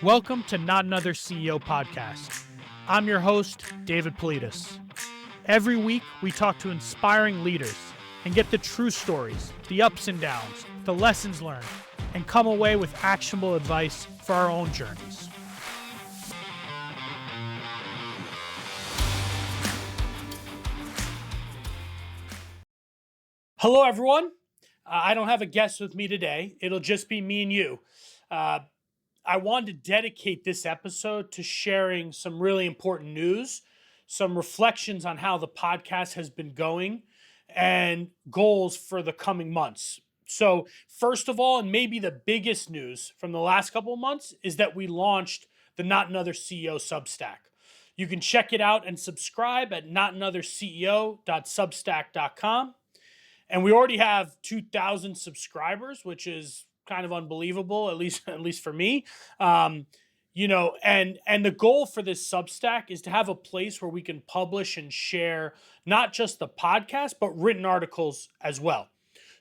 Welcome to Not Another CEO podcast. I'm your host, David Politis. Every week, we talk to inspiring leaders and get the true stories, the ups and downs, the lessons learned, and come away with actionable advice for our own journeys. Hello, everyone. I don't have a guest with me today. It'll just be me and you. I wanted to dedicate this episode to sharing some really important news, some reflections on how the podcast has been going, and goals for the coming months. So, first of all, and maybe the biggest news from the last couple of months is that we launched the Not Another CEO Substack. You can check it out and subscribe at notanotherceo.substack.com. And we already have 2,000 subscribers, which is kind of unbelievable, at least for me. And the goal for this Substack is to have a place where we can publish and share not just the podcast, but written articles as well.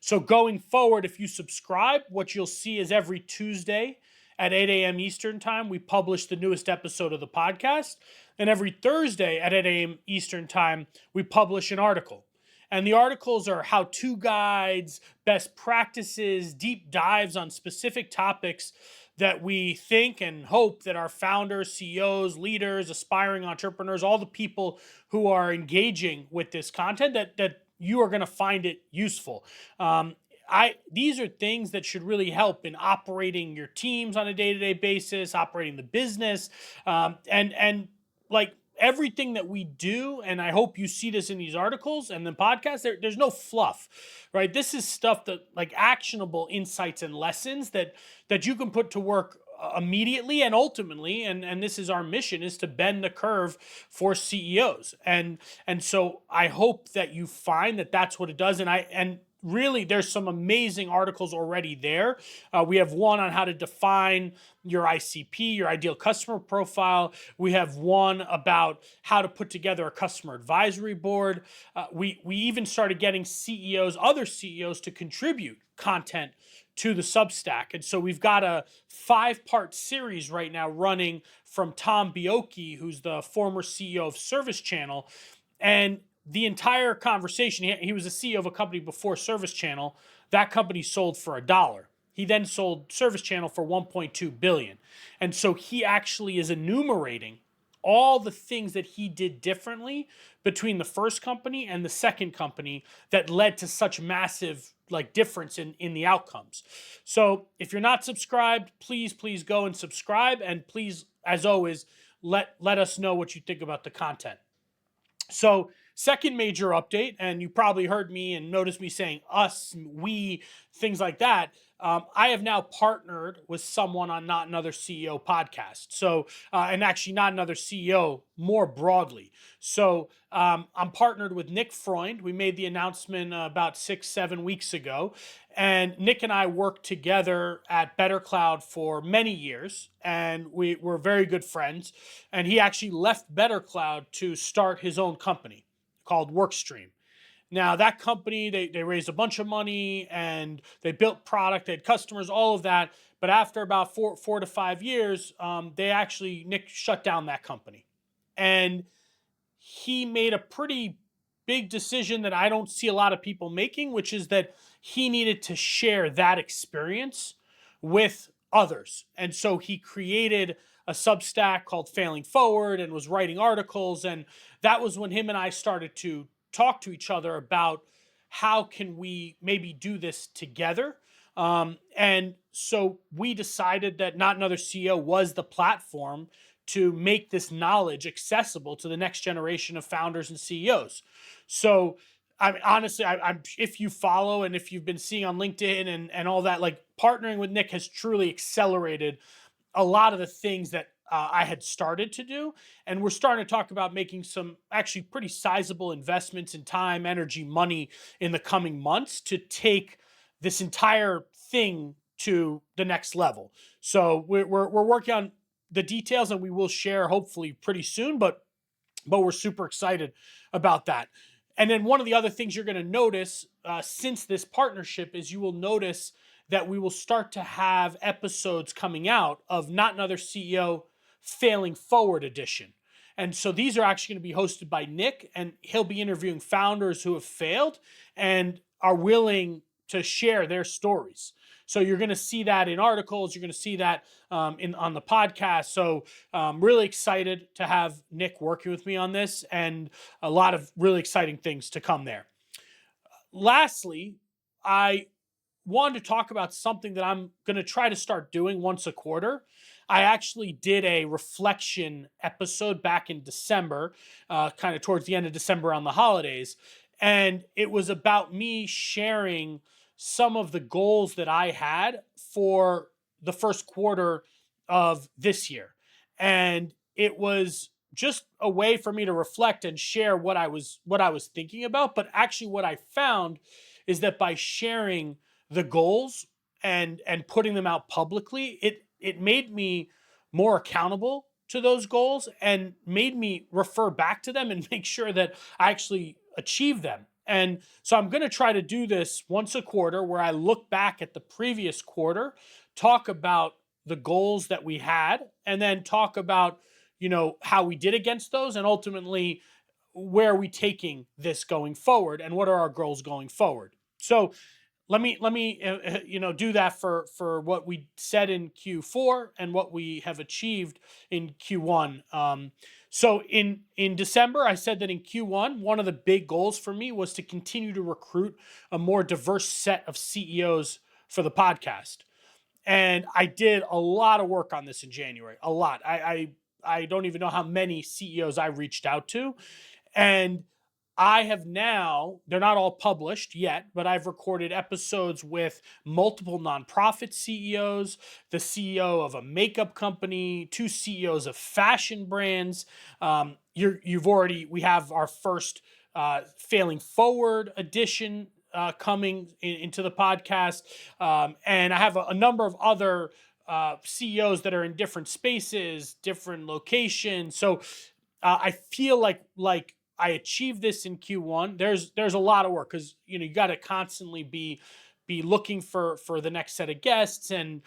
So going forward, if you subscribe, what you'll see is every Tuesday at 8 a.m. Eastern time, we publish the newest episode of the podcast. And every Thursday at 8 a.m. Eastern time, we publish an article. And the articles are how-to guides, best practices, deep dives on specific topics that we think and hope that our founders, CEOs, leaders, aspiring entrepreneurs, all the people who are engaging with this content, that you are going to find it useful. These are things that should really help in operating your teams on a day-to-day basis, operating the business, and everything that we do, and I hope you see this in these articles and the podcast, there's no fluff, right? This is stuff that like actionable insights and lessons that you can put to work immediately and ultimately, and this is our mission, is to bend the curve for CEOs. And so I hope that you find that that's what it does. And really, there's some amazing articles already there. We have one on how to define your ICP, your ideal customer profile. We have one about how to put together a customer advisory board. We even started getting other CEOs to contribute content to the Substack. And so we've got a 5-part series right now running from Tom Biocchi, who's the former CEO of Service Channel. And the entire conversation, he was a CEO of a company before Service Channel. That company sold for $1. He then sold Service Channel for $1.2 billion. And so he actually is enumerating all the things that he did differently between the first company and the second company that led to such massive difference in the outcomes. So if you're not subscribed, please go and subscribe. And please, as always, let us know what you think about the content. So second major update, and you probably heard me and noticed me saying us, we, things like that. I have now partnered with someone on Not Another CEO podcast. So, and actually Not Another CEO more broadly. So I'm partnered with Nick Freund. We made the announcement about 6-7 weeks ago. And Nick and I worked together at Better Cloud for many years, and we were very good friends. And he actually left Better Cloud to start his own company called Workstream. Now, that company, they raised a bunch of money and they built product, they had customers, all of that. But after about 4 to 5 years, Nick shut down that company. And he made a pretty big decision that I don't see a lot of people making, which is that he needed to share that experience with others. And so he created a Substack called Failing Forward and was writing articles. And that was when him and I started to talk to each other about how can we maybe do this together. And so we decided that Not Another CEO was the platform to make this knowledge accessible to the next generation of founders and CEOs. So I mean, honestly, I'm if you follow and if you've been seeing on LinkedIn and all that, partnering with Nick has truly accelerated a lot of the things that I had started to do. And we're starting to talk about making some actually pretty sizable investments in time, energy, money in the coming months to take this entire thing to the next level. So we're working on the details, and we will share hopefully pretty soon, but we're super excited about that. And then one of the other things you're going to notice since this partnership is you will notice that we will start to have episodes coming out of Not Another CEO Failing Forward edition. And so these are actually going to be hosted by Nick, and he'll be interviewing founders who have failed and are willing to share their stories. So you're going to see that in articles. You're going to see that on the podcast. So really excited to have Nick working with me on this, and a lot of really exciting things to come there. Lastly, I wanted to talk about something that I'm going to try to start doing once a quarter. I actually did a reflection episode back in December, kind of towards the end of December on the holidays. And it was about me sharing some of the goals that I had for the first quarter of this year. And it was just a way for me to reflect and share what I was thinking about. But actually what I found is that by sharing the goals and putting them out publicly, it made me more accountable to those goals and made me refer back to them and make sure that I actually achieve them. And so I'm going to try to do this once a quarter, where I look back at the previous quarter, talk about the goals that we had, and then talk about, how we did against those, and ultimately where are we taking this going forward, and what are our goals going forward. So let me do that for what we said in Q4 and what we have achieved in Q1. So in December, I said that in Q1, one of the big goals for me was to continue to recruit a more diverse set of CEOs for the podcast. And I did a lot of work on this in January, a lot. I don't even know how many CEOs I reached out to. And I have now, they're not all published yet, but I've recorded episodes with multiple nonprofit CEOs, the CEO of a makeup company, 2 CEOs of fashion brands. We have our first Failing Forward edition coming into the podcast. And I have a number of other CEOs that are in different spaces, different locations. So I feel like I achieved this in Q1. There's a lot of work, because you got to constantly be looking for the next set of guests and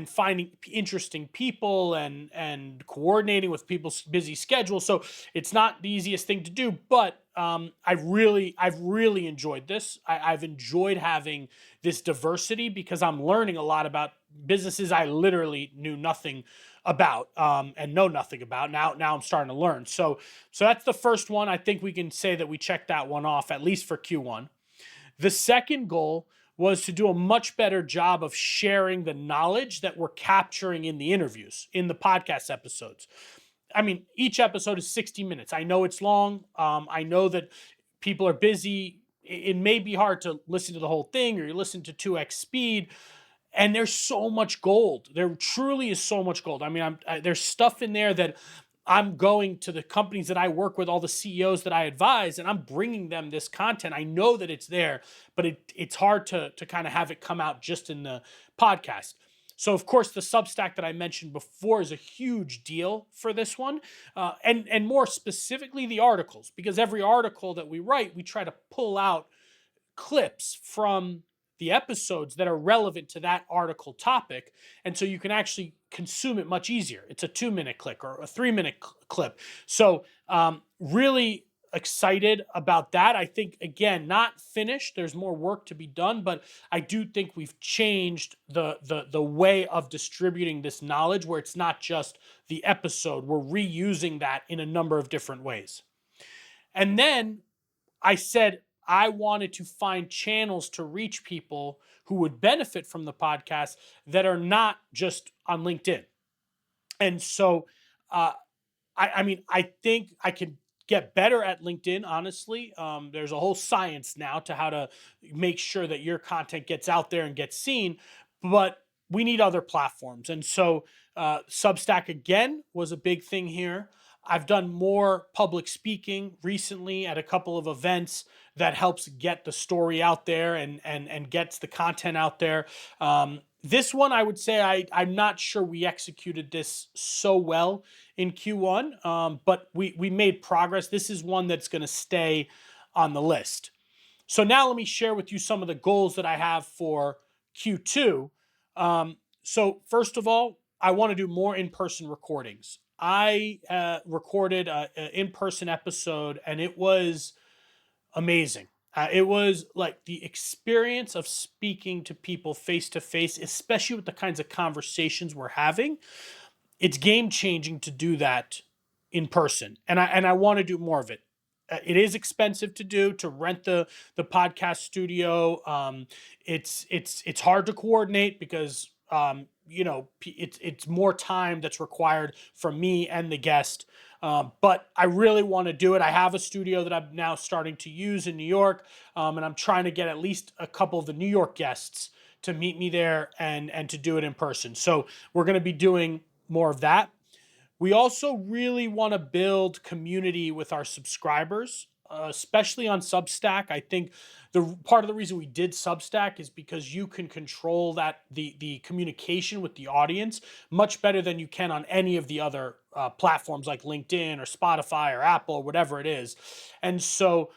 finding interesting people and coordinating with people's busy schedules. So it's not the easiest thing to do, but I've really enjoyed this. I've enjoyed having this diversity, because I'm learning a lot about businesses I literally knew nothing about and know nothing about. Now I'm starting to learn. So that's the first one. I think we can say that we checked that one off, at least for Q1. The second goal was to do a much better job of sharing the knowledge that we're capturing in the interviews, in the podcast episodes. I mean, each episode is 60 minutes. I know it's long. I know that people are busy. It may be hard to listen to the whole thing, or you listen to 2x speed. And there's so much gold. There truly is so much gold. I mean, there's stuff in there that I'm going to the companies that I work with, all the CEOs that I advise, and I'm bringing them this content. I know that it's there, but it's hard to kind of have it come out just in the podcast. So, of course, the Substack that I mentioned before is a huge deal for this one. And more specifically, the articles, because every article that we write, we try to pull out clips from the episodes that are relevant to that article topic. And so you can actually consume it much easier. It's a 2-minute clip or a 3-minute clip. So really excited about that. I think, again, not finished. There's more work to be done, but I do think we've changed the way of distributing this knowledge, where it's not just the episode. We're reusing that in a number of different ways. And then I said, I wanted to find channels to reach people who would benefit from the podcast that are not just on LinkedIn. And so, I think I can get better at LinkedIn, honestly. There's a whole science now to how to make sure that your content gets out there and gets seen, but we need other platforms. And so Substack, again, was a big thing here. I've done more public speaking recently at a couple of events that helps get the story out there and gets the content out there. This one, I would say I'm not sure we executed this so well in Q1, but we made progress. This is one that's going to stay on the list. So now let me share with you some of the goals that I have for Q2. So first of all, I want to do more in-person recordings. I recorded an in-person episode, and it was amazing. It was like the experience of speaking to people face to face, especially with the kinds of conversations we're having. It's game changing to do that in person, and I want to do more of it. It is expensive to do, to rent the podcast studio. It's hard to coordinate because it's more time that's required from me and the guest. But I really want to do it. I have a studio that I'm now starting to use in New York, and I'm trying to get at least a couple of the New York guests to meet me there and to do it in person. So we're going to be doing more of that. We also really want to build community with our subscribers, especially on Substack. I think the part of the reason we did Substack is because you can control that the communication with the audience much better than you can on any of the other platforms like LinkedIn or Spotify or Apple or whatever it is. And so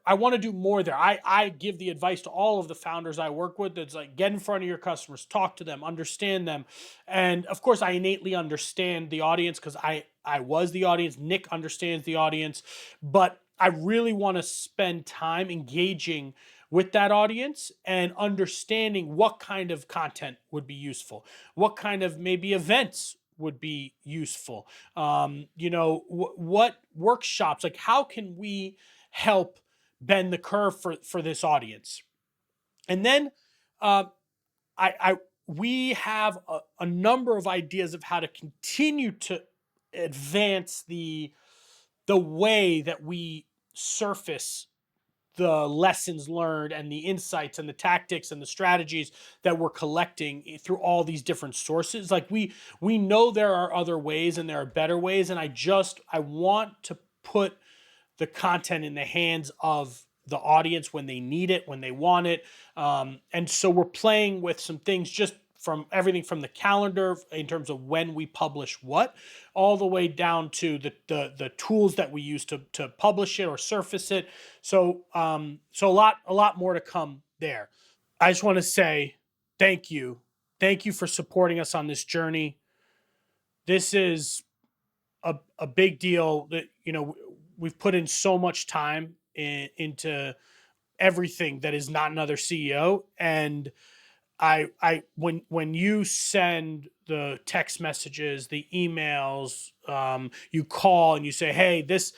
I want to do more there. I give the advice to all of the founders I work with. That's like, get in front of your customers, talk to them, understand them. And of course I innately understand the audience because I was the audience. Nick understands the audience, but I really want to spend time engaging with that audience and understanding what kind of content would be useful, what kind of maybe events would be useful. What workshops, like how can we help bend the curve for this audience? And then we have a number of ideas of how to continue to advance the way that we surface the lessons learned and the insights and the tactics and the strategies that we're collecting through all these different sources. Like we know there are other ways and there are better ways, and I want to put the content in the hands of the audience when they need it, when they want it. And so we're playing with some things, just from everything from the calendar in terms of when we publish what, all the way down to the tools that we use to publish it or surface it. So a lot more to come there. I just want to say thank you. Thank you for supporting us on this journey. This is a big deal that, we've put in so much time into everything that is not another CEO. And when you send the text messages, the emails, you call and you say, hey, this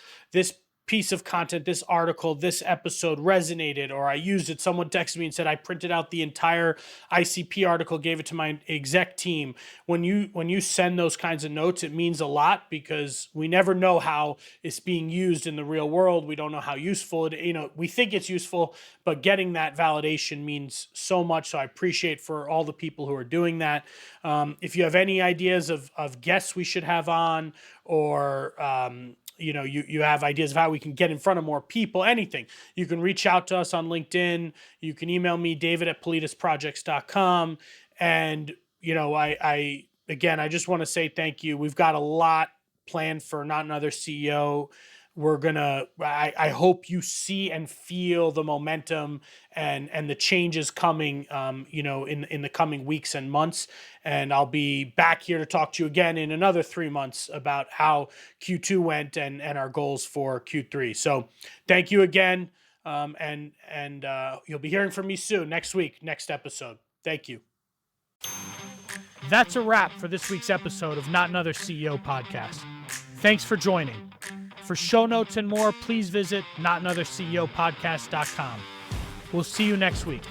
piece of content, this article, this episode resonated, or I used it. Someone texted me and said, I printed out the entire ICP article, gave it to my exec team. When you send those kinds of notes, it means a lot because we never know how it's being used in the real world. We don't know how useful it, we think it's useful, but getting that validation means so much. So I appreciate for all the people who are doing that. If you have any ideas of guests we should have on, or, you have ideas of how we can get in front of more people, anything, you can reach out to us on LinkedIn. You can email me, david@politisprojects.com. And, I just want to say thank you. We've got a lot planned for Not Another CEO. I hope you see and feel the momentum and the changes coming, in the coming weeks and months. And I'll be back here to talk to you again in another 3 months about how Q2 went and our goals for Q3. So thank you again. And you'll be hearing from me soon, next week, next episode. Thank you. That's a wrap for this week's episode of Not Another CEO podcast. Thanks for joining. For show notes and more, please visit notanotherceopodcast.com. We'll see you next week.